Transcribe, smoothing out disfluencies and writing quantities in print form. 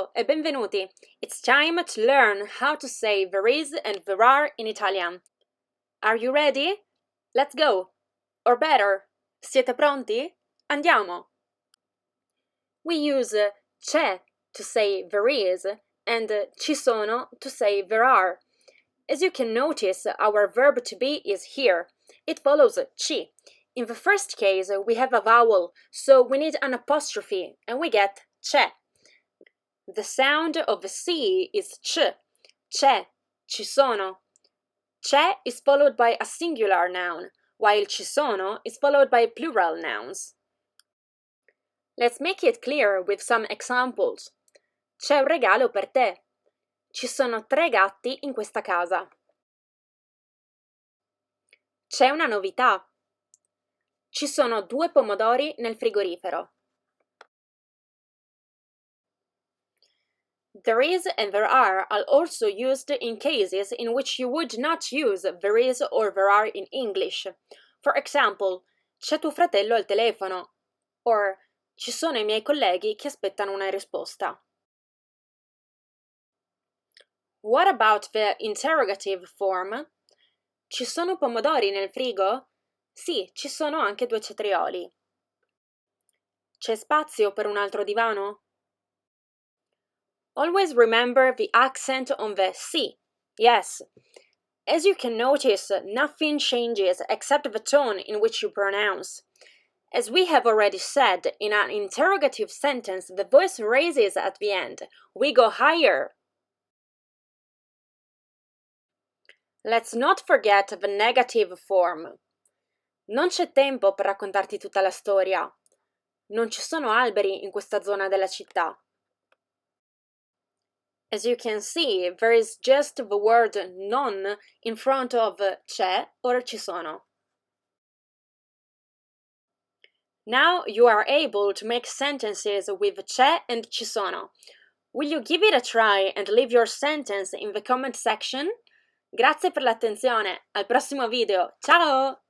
Ciao e benvenuti! It's time to learn how to say there is and there are in Italian. Are you ready? Let's go! Or better, siete pronti? Andiamo! We use c'è to say there is and ci sono to say there are. As you can notice, our verb to be is here. It follows ci. In the first case, we have a vowel, so we need an apostrophe, and we get c'è. The sound of the C is ch. C'è, ci sono. C'è is followed by a singular noun, while ci sono is followed by plural nouns. Let's make it clear with some examples. C'è un regalo per te. Ci sono 3 gatti in questa casa. C'è una novità. Ci sono 2 pomodori nel frigorifero. There is and there are also used in cases in which you would not use there is or there are in English. For example, c'è tuo fratello al telefono, or ci sono i miei colleghi che aspettano una risposta. What about the interrogative form? Ci sono pomodori nel frigo? Sì, ci sono anche 2 cetrioli. C'è spazio per un altro divano? Always remember the accent on the sì, yes. As you can notice, nothing changes except the tone in which you pronounce. As we have already said, in an interrogative sentence, the voice raises at the end. We go higher. Let's not forget the negative form. Non c'è tempo per raccontarti tutta la storia. Non ci sono alberi in questa zona della città. As you can see, there is just the word non in front of c'è or ci sono. Now you are able to make sentences with c'è and ci sono. Will you give it a try and leave your sentence in the comment section? Grazie per l'attenzione, al prossimo video, ciao!